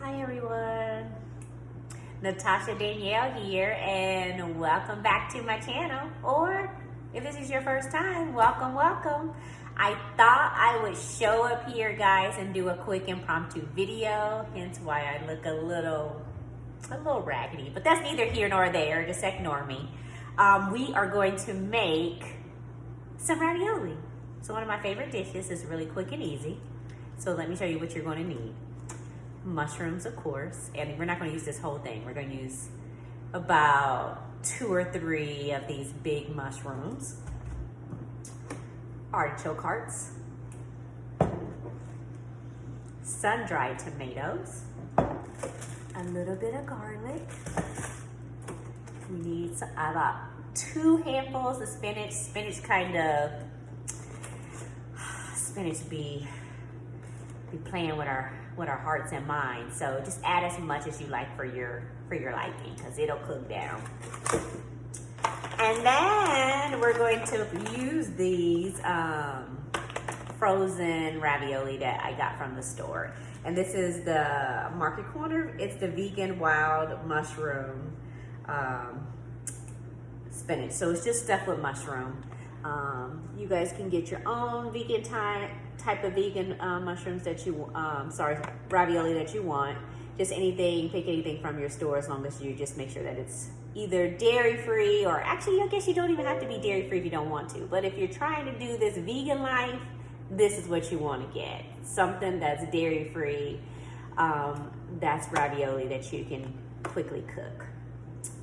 Hi everyone, Natasha Danielle here, and welcome back to my channel. Or if this is your first time, welcome. I thought I would show up here, guys, and do a quick impromptu video, hence why I look a little raggedy, but that's neither here nor there, just ignore me. We are going to make some ravioli. So one of my favorite dishes is really quick and easy. So let me show you what you're going to need. Mushrooms, of course, and we're not going to use this whole thing. We're going to use about 2 or 3 of these big mushrooms. Artichoke hearts. Sun-dried tomatoes. A little bit of garlic. We need about 2 handfuls of spinach. Spinach be playing with our hearts and minds. So just add as much as you like for your liking, because it'll cook down. And then we're going to use these frozen ravioli that I got from the store. And this is the Market Corner. It's the vegan wild mushroom spinach. So it's just stuffed with mushroom. You guys can get your own vegan type of vegan mushrooms that you, ravioli that you want. Just anything, pick anything from your store, as long as you just make sure that it's either dairy-free, or actually, I guess you don't even have to be dairy-free if you don't want to. But if you're trying to do this vegan life, this is what you want to get. Something that's dairy-free, that's ravioli that you can quickly cook.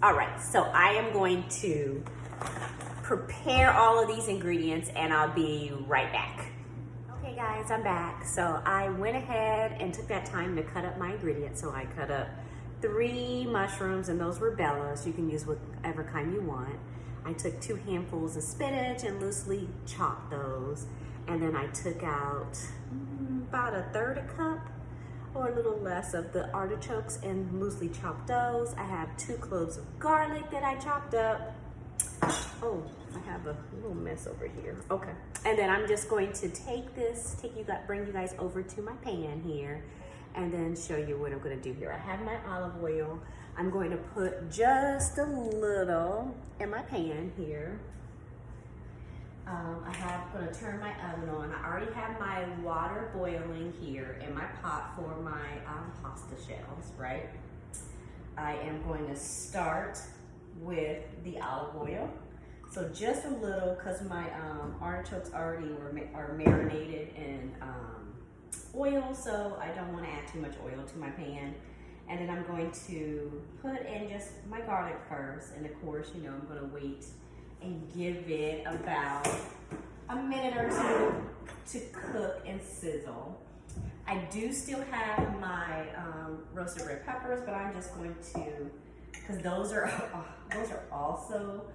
All right, so I am going to prepare all of these ingredients and I'll be right back. Okay guys, I'm back. So I went ahead and took that time to cut up my ingredients. So I cut up 3 mushrooms, and those were bellas. You can use whatever kind you want. I took 2 handfuls of spinach and loosely chopped those. And then I took out about 1/3 cup or a little less of the artichokes and loosely chopped those. I have 2 cloves of garlic that I chopped up. Oh, I have a little mess over here. Okay. And then I'm just going to take this, bring you guys over to my pan here, and then show you what I'm going to do here. I have my olive oil. I'm going to put just a little in my pan here. I'm going to turn my oven on. I already have my water boiling here in my pot for my pasta shells, right? I am going to start with the olive oil. So just a little, because my artichokes already are marinated in oil, so I don't want to add too much oil to my pan. And then I'm going to put in just my garlic first, and of course, you know, I'm going to wait and give it about a minute or 2 to cook and sizzle. I do still have my roasted red peppers, but I'm just going to, because those are also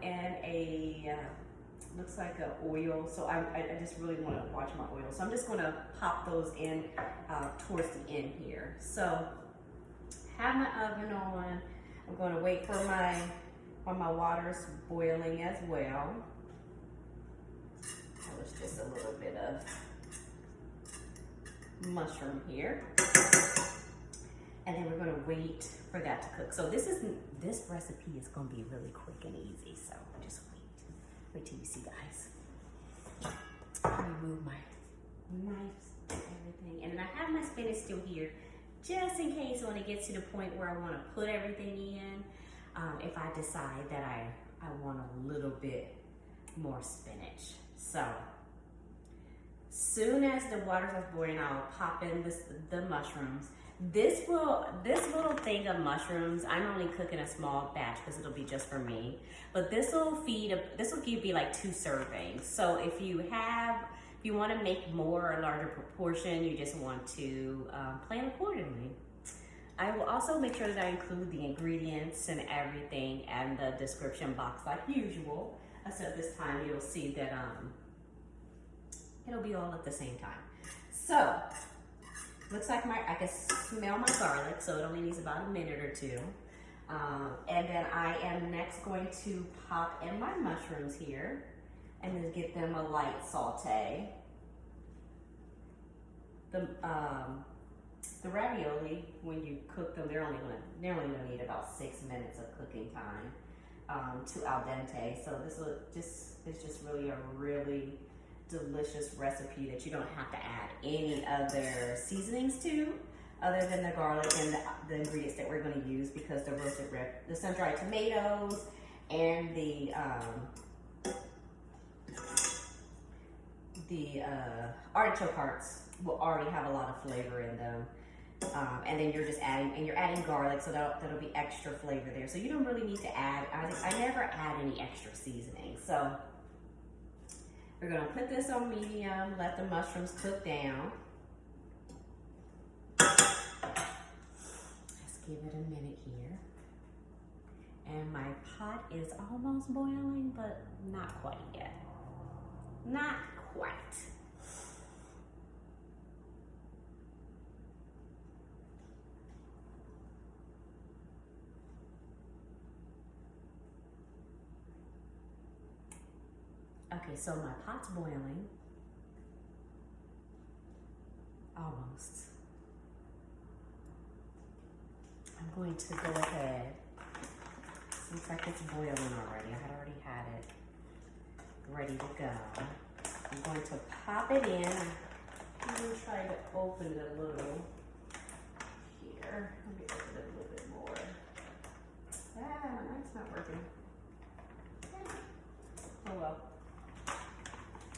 and a looks like an oil, so I just really want to watch my oil, so I'm just going to pop those in towards the end here. So have my oven on. I'm going to wait for my water's boiling as well. That was just a little bit of mushroom here. And then we're going to wait for that to cook. So this recipe is going to be really quick and easy. So just wait till you see, guys. Let me move my knives and everything. And then I have my spinach still here, just in case when it gets to the point where I want to put everything in. If I decide that I want a little bit more spinach. So soon as the water starts boiling, I'll pop in the mushrooms. This little thing of mushrooms, I'm only cooking a small batch because it'll be just for me. But this will give you like 2 servings. So if you want to make more or larger proportion, you just want to plan accordingly. I will also make sure that I include the ingredients and everything in the description box like usual. Except this time you'll see that it'll be all at the same time. So looks like I can smell my garlic, so it only needs about a minute or 2. And then I am next going to pop in my mushrooms here and then get them a light saute. The ravioli, when you cook them, they're only gonna need about 6 minutes of cooking time to al dente. So this is just really a really delicious recipe that you don't have to add any other seasonings to, other than the garlic and the ingredients that we're going to use, because the sun-dried tomatoes and the artichoke hearts will already have a lot of flavor in them. And then you're adding garlic, so that'll be extra flavor there. So you don't really need to add, I never add any extra seasoning. So we're gonna put this on medium, let the mushrooms cook down. Let's give it a minute here. And my pot is almost boiling, but not quite yet. Not quite. Okay, so my pot's boiling. Almost. I'm going to go ahead. Seems like it's boiling already. I already had it ready to go. I'm going to pop it in. I'm going to try to open it a little here. Let me open it a little bit more. It's not working. Oh well.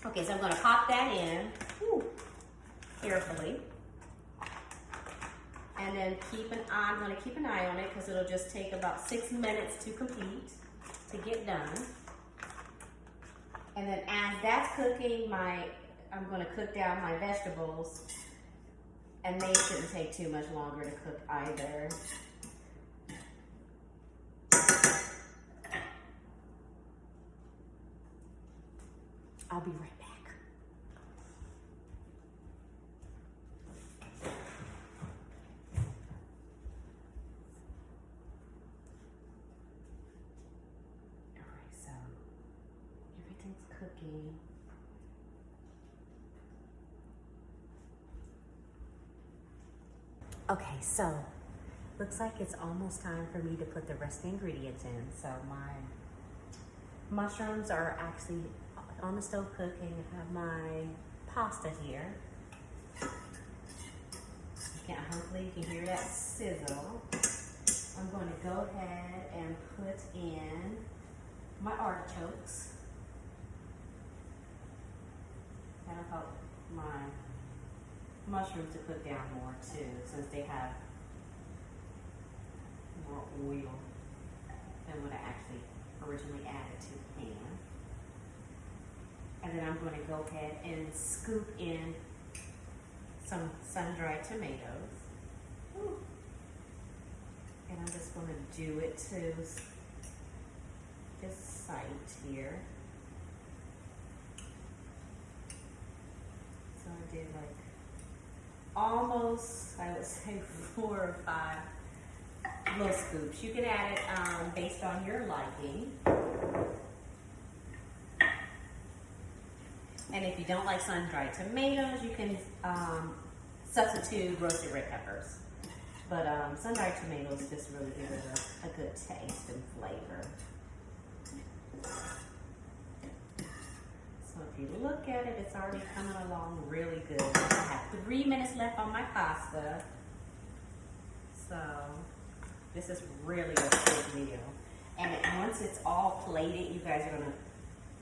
Okay, so I'm going to pop that in carefully, and then I'm going to keep an eye on it, because it'll just take about 6 minutes to complete, to get done. And then as that's cooking, I'm going to cook down my vegetables, and they shouldn't take too much longer to cook either. I'll be right back. All right, so everything's cooking. Okay, so looks like it's almost time for me to put the rest of the ingredients in. So my mushrooms are actually on the stove cooking. I have my pasta here. Hopefully you can hear that sizzle. I'm going to go ahead and put in my artichokes. That'll help my mushrooms to cook down more too, since they have more oil than what I actually originally added to the pan. And then I'm going to go ahead and scoop in some sun-dried tomatoes. Ooh. And I'm just going to do it to this site here. So I did like almost, I would say 4 or 5 little scoops. You can add it based on your liking. And if you don't like sun-dried tomatoes, you can substitute roasted red peppers. But sun-dried tomatoes just really give it a good taste and flavor. So if you look at it, it's already coming along really good. I have 3 minutes left on my pasta. So this is really a quick meal. And once it's all plated, you guys are gonna,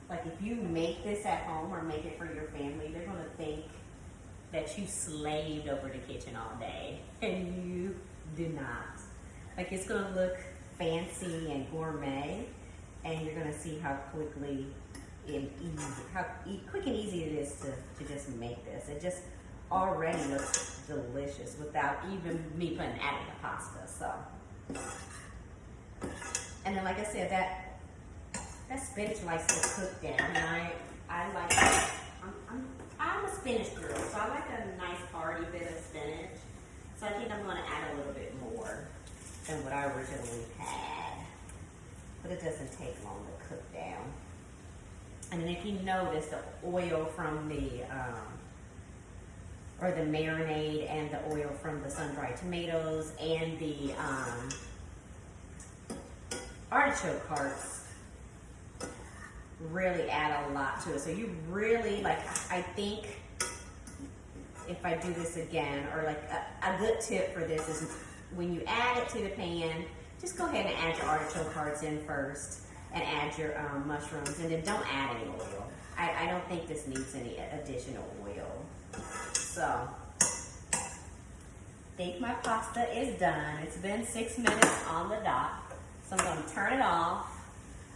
like if you make this at home or make it for your family, they're gonna think that you slaved over the kitchen all day, and you did not. Like it's gonna look fancy and gourmet, and you're gonna see how quickly and quick and easy it is to just make this. It just already looks delicious without even me adding the pasta. So, and then like I said, that spinach likes to cook down, and I like. I'm a spinach girl, so I like a nice hearty bit of spinach. So I think I'm going to add a little bit more than what I originally had. But it doesn't take long to cook down. And then if you notice, the oil from the or the marinade and the oil from the sun-dried tomatoes and the artichoke hearts really add a lot to it. So you really, like, I think if I do this again, or like a good tip for this is when you add it to the pan, just go ahead and add your artichoke hearts in first and add your mushrooms, and then don't add any oil. I don't think this needs any additional oil. So, I think my pasta is done. It's been 6 minutes on the dot. So I'm gonna turn it off.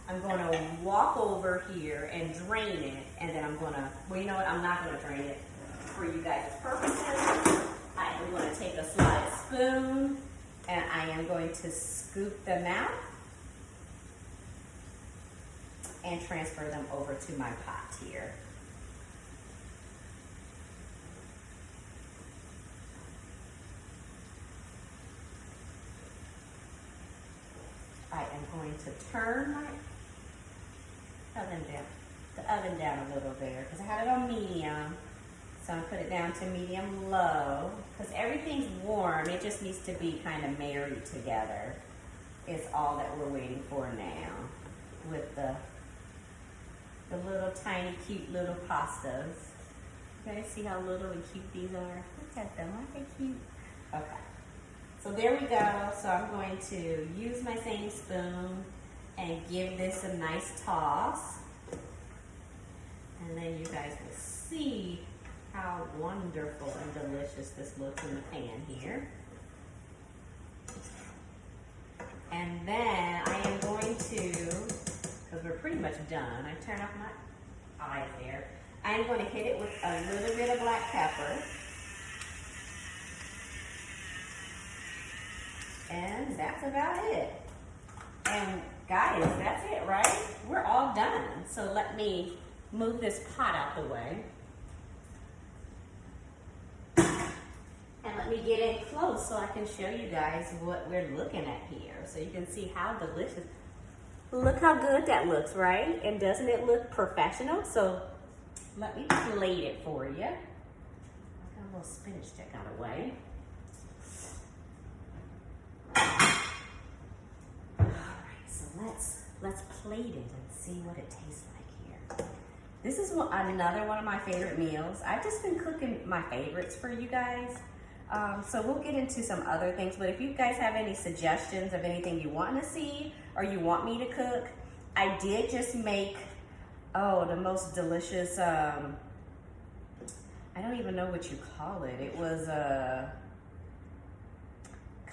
I'm gonna walk over here and drain it, and then I'm gonna, well, you know what, I'm not gonna drain it for you guys' purposes. I am gonna take a slotted spoon, and I am going to scoop them out and transfer them over to my pot here. I am going to turn my oven down a little there, because I had it on medium. So I'm gonna put it down to medium low, because everything's warm. It just needs to be kind of married together. It's all that we're waiting for now with the little tiny cute little pastas. You guys see how little and cute these are? Look at them, aren't they cute? Okay. So there we go. So I'm going to use my same spoon and give this a nice toss. And then you guys will see how wonderful and delicious this looks in the pan here. And then I am going to, because we're pretty much done, I turned off my eyes there. I'm going to hit it with a little bit of black pepper. And that's about it. And guys, that's it, right? We're all done. So let me move this pot out the way. And let me get in close so I can show you guys what we're looking at here. So you can see how delicious. Look how good that looks, right? And doesn't it look professional? So let me plate it for you. I got a little spinach stick out of the way. All right, so let's plate it and see what it tastes like here. This is another one of my favorite meals. I've just been cooking my favorites for you guys. So we'll get into some other things, but if you guys have any suggestions of anything you want to see or you want me to cook, I did just make, the most delicious, I don't even know what you call it. It was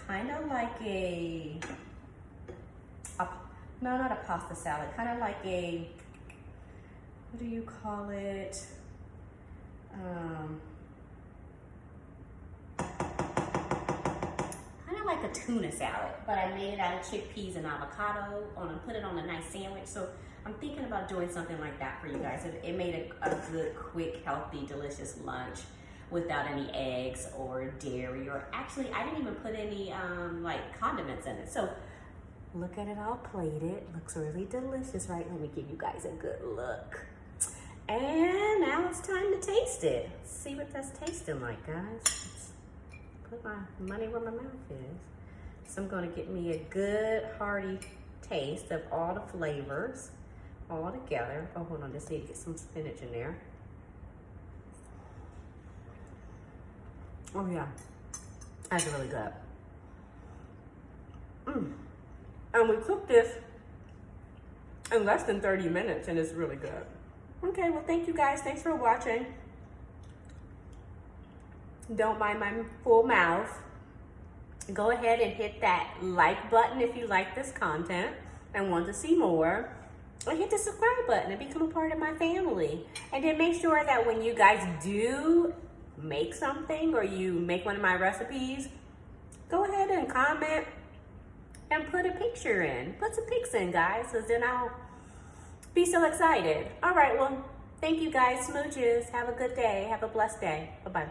kind of like no, not a pasta salad, kind of like a, what do you call it? Like a tuna salad, but I made it out of chickpeas and avocado put it on a nice sandwich. So I'm thinking about doing something like that for you guys. It made a good, quick, healthy, delicious lunch without any eggs or dairy, or actually I didn't even put any like condiments in it. So look at it all plated. Looks really delicious, right? Let me give you guys a good look. And now it's time to taste it. Let's see what that's tasting like, guys. Put my money where my mouth is. So I'm going to get me a good hearty taste of all the flavors all together. Oh, hold on, just need to get some spinach in there. Oh yeah, that's really good. And we cooked this in less than 30 minutes and it's really good. Okay, well thank you guys, thanks for watching. Don't mind my full mouth. Go ahead and hit that like button if you like this content and want to see more. And hit the subscribe button and become a part of my family. And then make sure that when you guys do make something or you make one of my recipes, go ahead and comment and put a picture in. Put some pics in, guys, because then I'll be so excited. All right, well, thank you guys. Smooches. Have a good day. Have a blessed day. Bye-bye.